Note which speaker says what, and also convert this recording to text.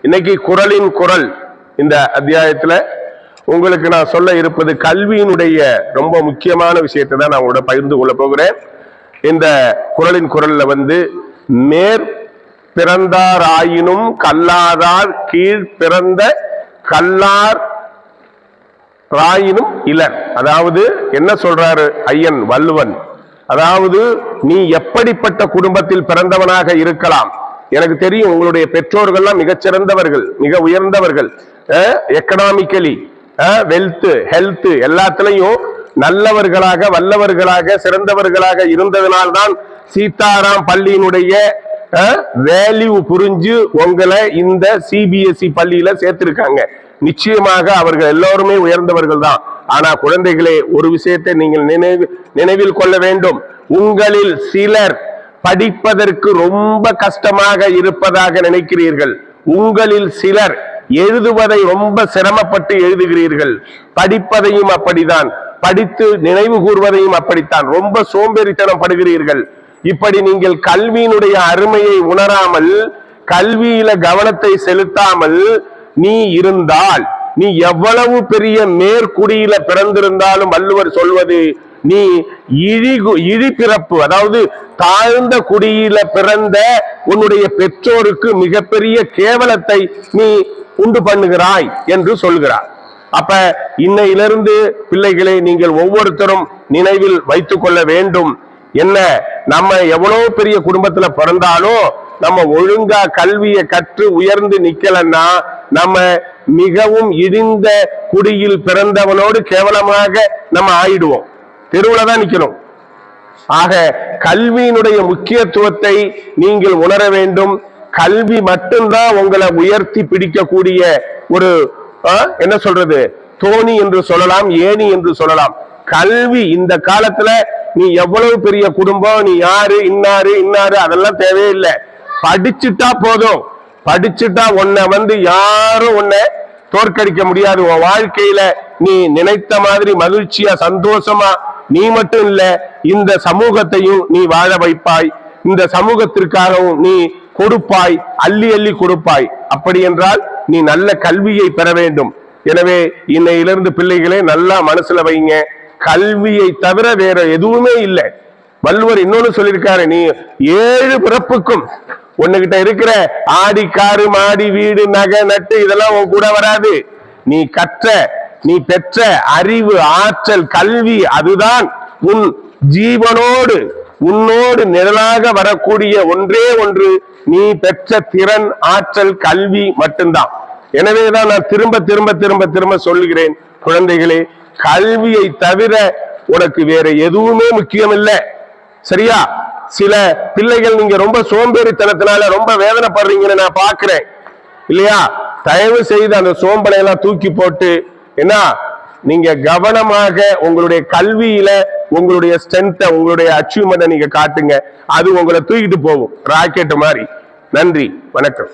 Speaker 1: இன்னைக்கு குறளின் குறள் இந்த அத்தியாயத்துல உங்களுக்கு நான் சொல்ல இருப்பது கல்வியினுடைய ரொம்ப முக்கியமான விஷயத்தை தான் நான் உங்களோட பகிர்ந்து கொள்ள போகிறேன். இந்த குறளின் குறள்ல மேற் பிறந்தார் ஆயினும் கல்லாதார் கீழ் பிறந்த கல்லார் ராயினும் இலர். அதாவது என்ன சொல்றாரு ஐயன் வள்ளுவன், அதாவது நீ எப்படிப்பட்ட குடும்பத்தில் பிறந்தவனாக இருக்கலாம், எனக்கு தெரியும் உங்களுடைய பெற்றோர்கள்லாம் மிகச்சிறந்தவர்கள், மிக உயர்ந்தவர்கள், எக்கனாமிக்கலி வெல்த் ஹெல்த் எல்லாத்திலையும் நல்லவர்களாக வல்லவர்களாக சிறந்தவர்களாக இருந்ததனால்தான் சீதாராம் பள்ளியினுடைய வேல்யூ புரிஞ்சு உங்களை இந்த சிபிஎஸ்இ பள்ளியில சேர்த்திருக்காங்க. நிச்சயமாக அவர்கள் எல்லோருமே உயர்ந்தவர்கள் தான். ஆனா குழந்தைகளே, ஒரு விஷயத்தை நீங்கள் நினைவில் கொள்ள வேண்டும். உங்களில் சிலர் படிப்பதற்கு ரொம்ப கஷ்டமாக இருப்பதாக நினைக்கிறீர்கள். உங்களில் சிலர் எழுதுவதை ரொம்ப சிரமப்பட்டு எழுதுகிறீர்கள். படிப்பதையும் அப்படித்தான், படித்து நினைவு கூறுவதையும் அப்படித்தான், ரொம்ப சோம்பேறித்தனம் படுகிறீர்கள். இப்படி நீங்கள் கல்வியினுடைய அருமையை உணராமல் கல்வியில கவனத்தை செலுத்தாமல் நீ இருந்தால், நீ எவ்வளவு பெரிய மேற்குடியில பிறந்திருந்தாலும் வள்ளுவர் சொல்வது, நீ இழி பிறப்பு, அதாவது தாழ்ந்த குடியில பிறந்த உன்னுடைய பெற்றோருக்கு மிகப்பெரிய கேவலத்தை நீ உண்டு பண்ணுகிறாய் என்று சொல்கிறார். அப்ப இன்னையிலிருந்து பிள்ளைகளை நீங்கள் ஒவ்வொருத்தரும் நினைவில் வைத்துக் கொள்ள வேண்டும். என்ன, நம்ம எவ்வளவு பெரிய குடும்பத்துல பிறந்தாலும் நம்ம ஒழுங்கா கல்வியை கற்று உயர்ந்து நிக்கலன்னா நம்ம மிகவும் இடிந்த குடியில் பிறந்தவனோடு கேவலமாக நம்ம ஆயிடுவோம், தெருவுல தான் நிக்கணும். ஆக கல்வியினுடைய முக்கியத்துவத்தை நீங்கள் உணர வேண்டும். கல்வி மட்டும்தான் உங்களை உயர்த்தி பிடிக்கக்கூடிய ஒரு என்ன சொல்றது, தோணி என்று சொல்லலாம், ஏணி என்று சொல்லலாம். கல்வி இந்த காலத்துல நீ எவ்வளவு பெரிய குடும்பம், நீ யாரு இன்னாரு அதெல்லாம் தேவையில்லை. படிச்சுட்டா போதும். படிச்சுட்டா உன்னை யாரும் உன்னை தோற்கடிக்க முடியாது. உன் வாழ்க்கையில நீ நினைத்த மாதிரி மகிழ்ச்சியா சந்தோஷமா நீ மட்டும் இல்ல, இந்த சமூகத்தையும் நீ வாழ வைப்பாய், இந்த சமூகத்திற்காகவும் நீ கொடுப்பாய், அள்ளி அள்ளி கொடுப்பாய். அப்படி என்றால் நீ நல்ல கல்வியை பெற வேண்டும். எனவே இன்னையிலிருந்து பிள்ளைகளே நல்லா மனசுல வைங்க, கல்வியை தவிர வேற எதுவுமே இல்லை. வள்ளுவர் இன்னொன்னு சொல்லியிருக்காரு, நீ 7 பிறப்புக்கும் உன்கிட்ட இருக்கிற ஆடி காரு மாடி வீடு நகை நட்டு இதெல்லாம் உன் கூட வராது. நீ கற்ற நீ பெற்ற அறிவு ஆற்றல் கல்வி, அதுதான் உன் ஜீவனோடு உன்னோடு நிழலாக வரக்கூடிய ஒன்றே ஒன்று நீ பெற்ற திறன் ஆற்றல் கல்வி மட்டும்தான். எனவேதான் நான் திரும்ப திரும்ப திரும்ப திரும்ப சொல்லுகிறேன், குழந்தைகளே, கல்வியை தவிர உனக்கு வேற எதுவுமே முக்கியம் இல்லை. சரியா? சில பிள்ளைகள் நீங்க ரொம்ப சோம்பேறித்தனத்தினால ரொம்ப வேதனைப்படுறீங்கன்னு நான் பாக்குறேன் இல்லையா? தயவு செய்து அந்த சோம்பலை எல்லாம் தூக்கி போட்டு என்ன, நீங்க கவனமாக உங்களுடைய கல்வியில உங்களுடைய ஸ்ட்ரென்த்தை உங்களுடைய அச்சீவ்மெண்ட்டை நீங்க காட்டுங்க. அது உங்களை தூக்கிட்டு போகும் ராக்கெட் மாதிரி. நன்றி, வணக்கம்.